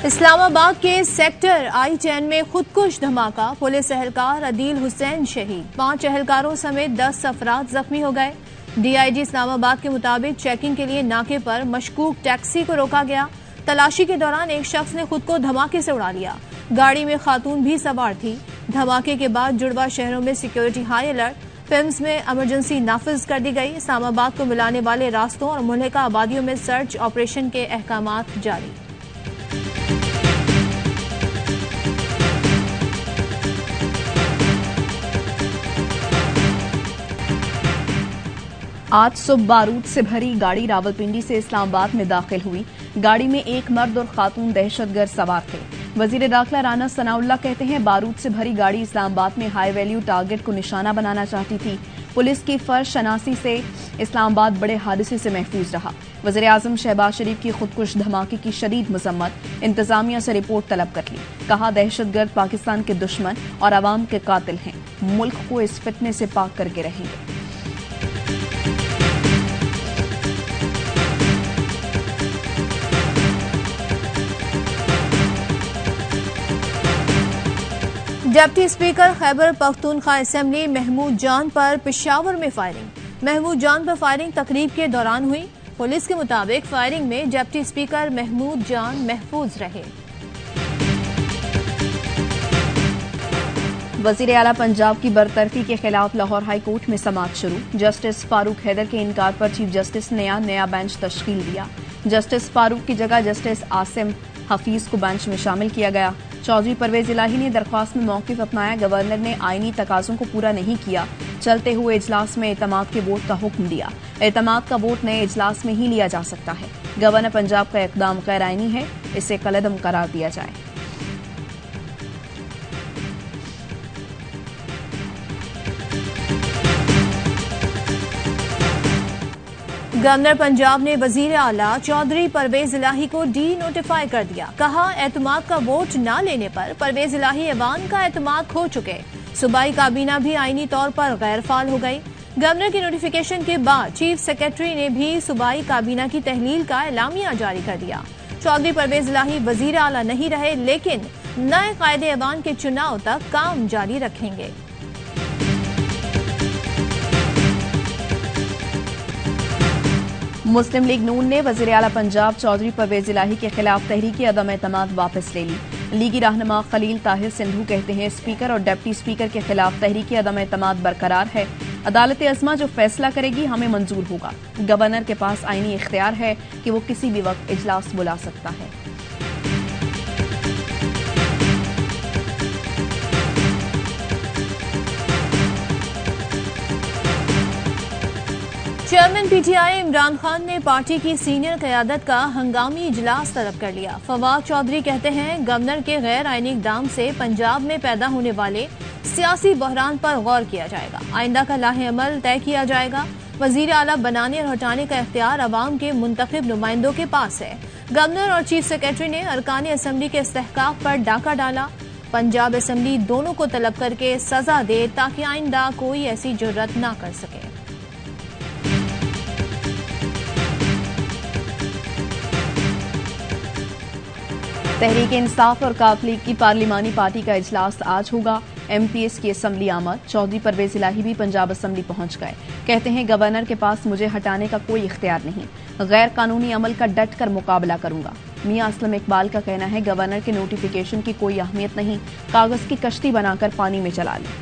इस्लामाबाद के sector I-10 में खुदकुश धमाका, पुलिस एहलकार अदील हुसैन शहीद, 5 एहलकारों समेत 10 अफराद जख्मी हो गए। DIG इस्लामाबाद के मुताबिक चेकिंग के लिए नाके पर मशकूक टैक्सी को रोका गया। तलाशी के दौरान एक शख्स ने खुद को धमाके से उड़ा लिया। गाड़ी में खातून भी सवार थी। धमाके के बाद जुड़वा शहरों में सिक्योरिटी हाई अलर्ट, फिल्म्स में इमरजेंसी नाफिज कर दी गई। इस्लामाबाद को मिलाने वाले रास्तों और मुल्हिका आबादियों में सर्च ऑपरेशन के अहकामात जारी। आज सुबह बारूद से भरी गाड़ी रावलपिंडी से इस्लामाबाद में दाखिल हुई। गाड़ी में एक मर्द और खातून दहशतगर्द सवार थे। वजीर दाखिला राना सनाउल्लाह कहते हैं, बारूद से भरी गाड़ी इस्लामाबाद में हाई वैल्यू टारगेट को निशाना बनाना चाहती थी। पुलिस की फर्ज शनासी से इस्लामाबाद बड़े हादसे से महफूज रहा। वजीर आजम शहबाज शरीफ की खुदकुश धमाके की शदीद मजम्मत, इंतजामिया से रिपोर्ट तलब कर ली। कहा, दहशतगर्द पाकिस्तान के दुश्मन और अवाम के कातिल हैं, मुल्क को इस फितने से पाक करके रहेंगे। Deputy speaker Khyber Pakhtunkhwa assembly Mahmood Jan पर पेशावर में फायरिंग। महमूद जान पर फायरिंग तकरीब के दौरान हुई। पुलिस के मुताबिक फायरिंग में डिप्टी स्पीकर महमूद जान महफूज रहे। वजीर आला पंजाब की बरतरफी के खिलाफ लाहौर हाई कोर्ट में समाअत शुरू। जस्टिस फारूक हैदर के इनकार पर चीफ जस्टिस ने नया बेंच तश्कील दिया। जस्टिस फारूक की जगह जस्टिस आसिम हफीज को बेंच में शामिल किया गया। चौधरी परवेज इलाही ने दरख्वास्त में मौकिफ अपनाया। गवर्नर ने आईनी तकाजों को पूरा नहीं किया। चलते हुए इजलास में एतमाद के वोट का हुक्म दिया। एतमाद का वोट नए इजलास में ही लिया जा सकता है। गवर्नर पंजाब का इकदाम गैर आईनी है, इसे कलअदम करार दिया जाए। गवर्नर पंजाब ने वजीर आला चौधरी परवेज इलाही को डी नोटिफाई कर दिया। कहा, एतमाद का वोट न लेने पर परवेज इलाही ऐवान का एतमाद खो चुके। सूबाई काबीना भी आईनी तौर पर गैर फाल हो गई। गवर्नर की नोटिफिकेशन के बाद चीफ सेक्रेटरी ने भी सूबाई काबीना की तहलील का एलामिया जारी कर दिया। चौधरी परवेज इलाही वजीर आला नहीं रहे, लेकिन नए कायदे ऐवान के चुनाव तक काम जारी रखेंगे। मुस्लिम लीग नून ने वजीर आला पंजाब चौधरी परवेज इलाही के खिलाफ तहरीक अदम एतमाद वापस ले ली। लीगी रहनुमा खलील ताहिर सिंधु कहते हैं, स्पीकर और डिप्टी स्पीकर के खिलाफ तहरीक अदम एतमाद बरकरार है। अदालत अज़मा जो फैसला करेगी हमें मंजूर होगा। गवर्नर के पास आईनी इख्तियार है कि वो किसी भी वक्त इजलास बुला सकता है। चेयरमैन पीटीआई इमरान खान ने पार्टी की सीनियर क़यादत का हंगामी इजलास तलब कर लिया। फवाद चौधरी कहते हैं, गवर्नर के गैर आईनी इक़दाम से पंजाब में पैदा होने वाले सियासी बहरान पर गौर किया जाएगा। आइंदा का लाहे अमल तय किया जाएगा। वजीर आला बनाने और हटाने का इख्तियार अवाम के मुंतखब नुमाइंदों के पास है। गवर्नर और चीफ सेक्रेटरी ने अरकान असम्बली के इस्तेहकाक पर डाका डाला। पंजाब असम्बली दोनों को तलब करके सजा दे ताकि आइंदा कोई ऐसी जुर्रत न कर सके। तहरीक इंसाफ और काफ लीग की पार्लिमानी पार्टी का इजलास आज होगा। MPS की असम्बली आमद। चौधरी परवेज इलाही भी पंजाब असम्बली पहुंच गए। कहते हैं, गवर्नर के पास मुझे हटाने का कोई इख्तियार नहीं, गैर कानूनी अमल का डट कर मुकाबला करूंगा। मियां असलम इकबाल का कहना है, गवर्नर के नोटिफिकेशन की कोई अहमियत नहीं, कागज की कश्ती बनाकर पानी में चला लें।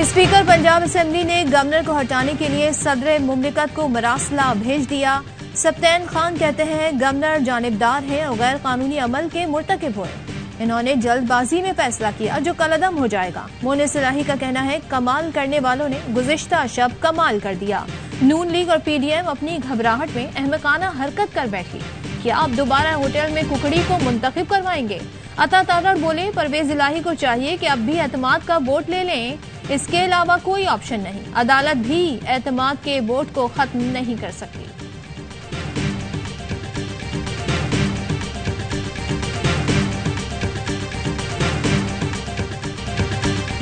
स्पीकर पंजाब असेंबली ने गवर्नर को हटाने के लिए सदर मुमलिकत को मरासला भेज दिया। सप्तैन खान कहते हैं, गवर्नर जानिबदार है और गैर कानूनी अमल के मुर्तकिब हुए। इन्होंने जल्दबाजी में फैसला किया जो कलअदम हो जाएगा। मोनिस इलाही का कहना है, कमाल करने वालों ने गुज़िश्ता शब कमाल कर दिया। नून लीग और PDM अपनी घबराहट में अहमकाना हरकत कर बैठी। क्या आप दोबारा होटल में कुकड़ी को मुंतखब करवाएंगे? अता तारड़ बोले, परवेज इलाही को चाहिए कि अब भी एतमाद का वोट ले लें, इसके अलावा कोई ऑप्शन नहीं। अदालत भी एतमाद के वोट को खत्म नहीं कर सकती।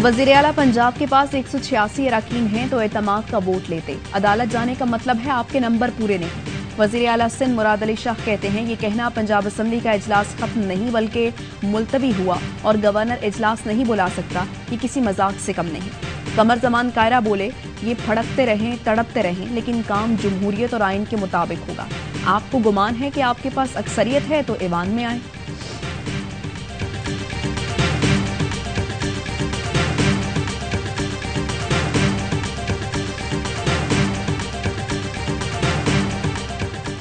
वजीर आला पंजाब के पास 186 अरकान हैं तो एतमाद का वोट लेते। अदालत जाने का मतलब है आपके नंबर पूरे नहीं। वजीर आला सिंध मुराद अली शाह कहते हैं ये कहना पंजाब असम्बली का इजलास खत्म नहीं बल्कि मुलतवी हुआ और गवर्नर इजलास नहीं बुला सकता, ये किसी मजाक से कम नहीं। कमर जमान कायरा बोले ये फड़कते रहें तड़पते रहें लेकिन काम जमहूरियत और आइन के मुताबिक होगा। आपको गुमान है कि आपके पास अक्सरियत है तो ऐवान में आए।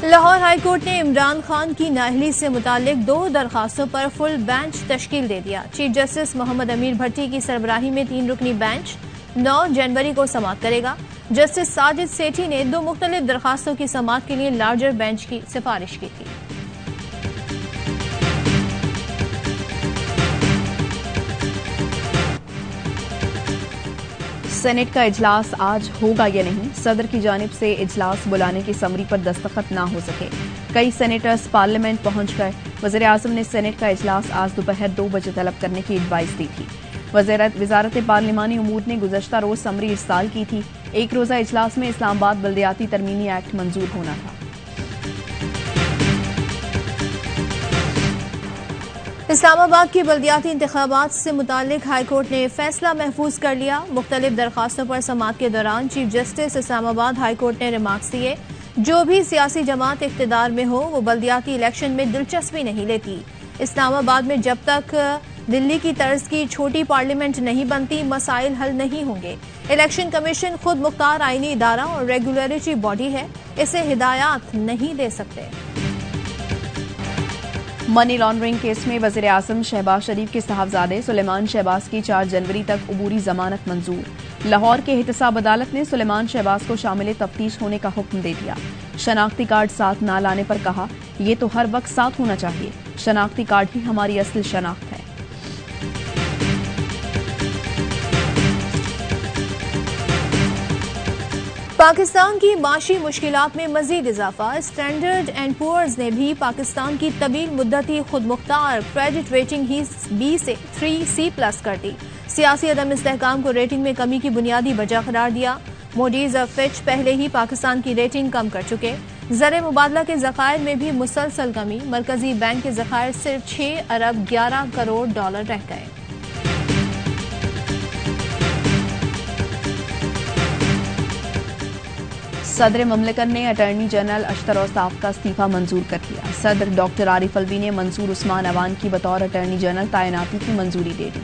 लाहौर हाईकोर्ट ने इमरान खान की नाअहली से मुतालिक 2 दरखास्तों पर फुल बेंच तश्कील दे दिया। चीफ जस्टिस मोहम्मद अमीर भट्टी की सरबराही में 3 रुकनी बेंच 9 जनवरी को समाअत करेगा। जस्टिस साजिद सेठी ने 2 मुख्तलिफ दरखास्तों की समाअत के लिए लार्जर बेंच की सिफारिश की थी। सेनेट का इजलास आज होगा या नहीं, सदर की जानिब से इजलास बुलाने की समरी पर दस्तखत ना हो सके। कई सेनेटर्स पार्लियामेंट पहुंच गए। वज़ीर आज़म ने सेनेट का इजलास आज दोपहर 2 बजे तलब करने की एडवाइस दी थी। वजारत पार्लिमानी उमूर ने गुज़श्ता रोज समरी इरसाल की थी। एक रोज़ा इजलास में इस्लामाबाद बल्दियाती तरमीमी एक्ट मंजूर होना था। इस्लामाबाद की बल्दियाती इंतखाबात से मुतालिक हाईकोर्ट ने फैसला महफूज कर लिया। मुख्तलिफ दरखास्तों पर समाअत के दौरान चीफ जस्टिस इस्लामाबाद हाईकोर्ट ने रिमार्क्स दिए। जो भी सियासी जमात इख्तिदार में हो वो बल्दियाती इलेक्शन में दिलचस्पी नहीं लेती। इस्लामाबाद में जब तक दिल्ली की तर्ज की छोटी पार्लियामेंट नहीं बनती मसाइल हल नहीं होंगे। इलेक्शन कमीशन खुद मुख्तार आईनी इदारा और रेगुलेटरी बॉडी है, इसे हिदायत नहीं दे सकते। मनी लॉन्ड्रिंग केस में वज़ीर आज़म शहबाज शरीफ के साहबजादे सुलेमान शहबाज की 4 जनवरी तक अबूरी जमानत मंजूर। लाहौर के एहतसाब अदालत ने सुलेमान शहबाज को शामिल तफ्तीश होने का हुक्म दे दिया। शनाख्ती कार्ड साथ ना लाने पर कहा यह तो हर वक्त साथ होना चाहिए, शनाख्ती कार्ड ही हमारी असल शनाख्त है। पाकिस्तान की माशी मुश्किलात में मजीद इजाफा। स्टैंडर्ड एंड पुअर्स ने भी पाकिस्तान की तवील मुद्दती खुद मुख्तार क्रेडिट रेटिंग ही B से 3C+ कर दी। सियासी अदम इस्तेहकाम को रेटिंग में कमी की बुनियादी वजह करार दिया। मोडीज और फिच पहले ही पाकिस्तान की रेटिंग कम कर चुके। ज़र मुबादला के ज़खायर में भी मुसलसल कमी। मरकजी बैंक के ज़खायर सिर्फ 6 अरब 11 करोड़ डॉलर रह गए। सदर ममलिकत ने अटॉर्नी जनरल अशतर औसाफ का इस्तीफा मंजूर कर लिया। सदर डॉक्टर आरिफ अलवी ने मंसूर उस्मान अवान की बतौर अटॉर्नी जनरल तैनाती की मंजूरी दे दी।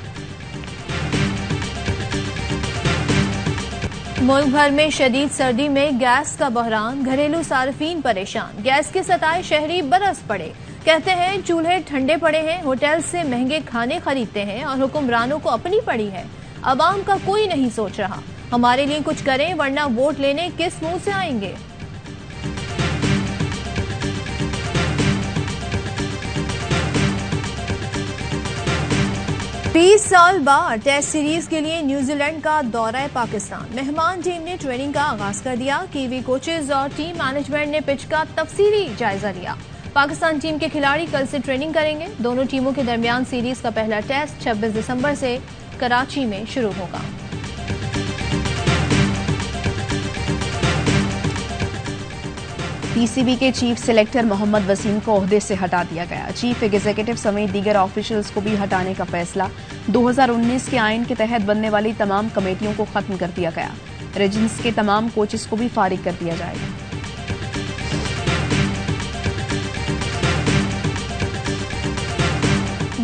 मुल्क भर में शदीद सर्दी में गैस का बहरान, घरेलू सार्फिन परेशान। गैस के सताए शहरी बरस पड़े। कहते हैं चूल्हे ठंडे पड़े हैं, होटल से महंगे खाने खरीदते हैं और हुक्मरानों को अपनी पड़ी है। अवाम का कोई नहीं सोच रहा। हमारे लिए कुछ करें वरना वोट लेने किस मुंह से आएंगे। बीस साल बाद टेस्ट सीरीज के लिए न्यूजीलैंड का दौरा पाकिस्तान। मेहमान टीम ने ट्रेनिंग का आगाज कर दिया। कीवी कोचेज और टीम मैनेजमेंट ने पिच का तफसीली जायजा लिया। पाकिस्तान टीम के खिलाड़ी कल से ट्रेनिंग करेंगे। दोनों टीमों के दरमियान सीरीज का पहला टेस्ट 26 दिसंबर से कराची में शुरू होगा। पीसीबी के चीफ सिलेक्टर मोहम्मद वसीम को ओहदे से हटा दिया गया। चीफ एग्जीक्यूटिव समेत दीगर ऑफिशियल्स को भी हटाने का फैसला। 2019 के आइन के तहत बनने वाली तमाम कमेटियों को खत्म कर दिया गया। रीजन्स के तमाम कोचेस को भी फारिग कर दिया जाएगा।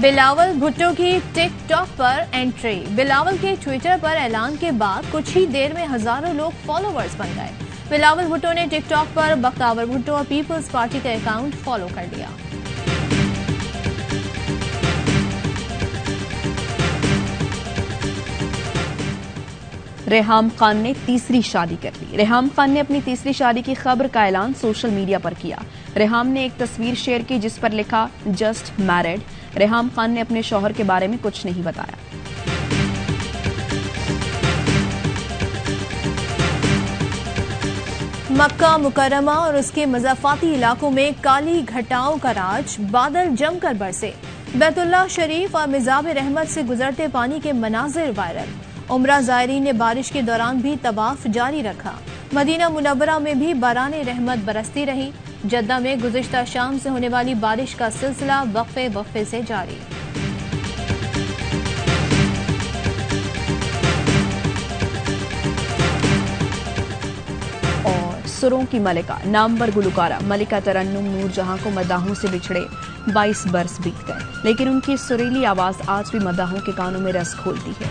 बिलावल भुट्टो की टिकटॉक पर एंट्री। बिलावल के ट्विटर पर ऐलान के बाद कुछ ही देर में हजारों लोग फॉलोवर्स बन गए। बिलावल भुट्टो ने टिकटॉक पर बख्तावर भुट्टो और पीपल्स पार्टी का अकाउंट फॉलो कर लिया। रेहाम खान ने तीसरी शादी कर ली। रेहाम खान ने अपनी तीसरी शादी की खबर का ऐलान सोशल मीडिया पर किया। रेहाम ने एक तस्वीर शेयर की जिस पर लिखा जस्ट मैरिड। रेहाम खान ने अपने शौहर के बारे में कुछ नहीं बताया। मक्का मुकर्रमा और उसके मज़ाफ़ाती इलाकों में काली घटाओं का राज। बादल जमकर बरसे। बैतुल्लाह शरीफ और मिजाब रहमत से गुजरते पानी के मनाजिर वायरल। उम्रा ज़ायरीन ने बारिश के दौरान भी तवाफ जारी रखा। मदीना मुनव्वरा में भी बाराने रहमत बरसती रही। जद्दा में गुज़िश्ता शाम से होने वाली बारिश का सिलसिला वक्फे से जारी। सुरों की मलिका नामवर गुलकारा मलिका तरन्नुम नूरजहां को मदाहों से बिछड़े 22 बरस बीत गए, लेकिन उनकी सुरीली आवाज आज भी मदाहों के कानों में रस घोलती है।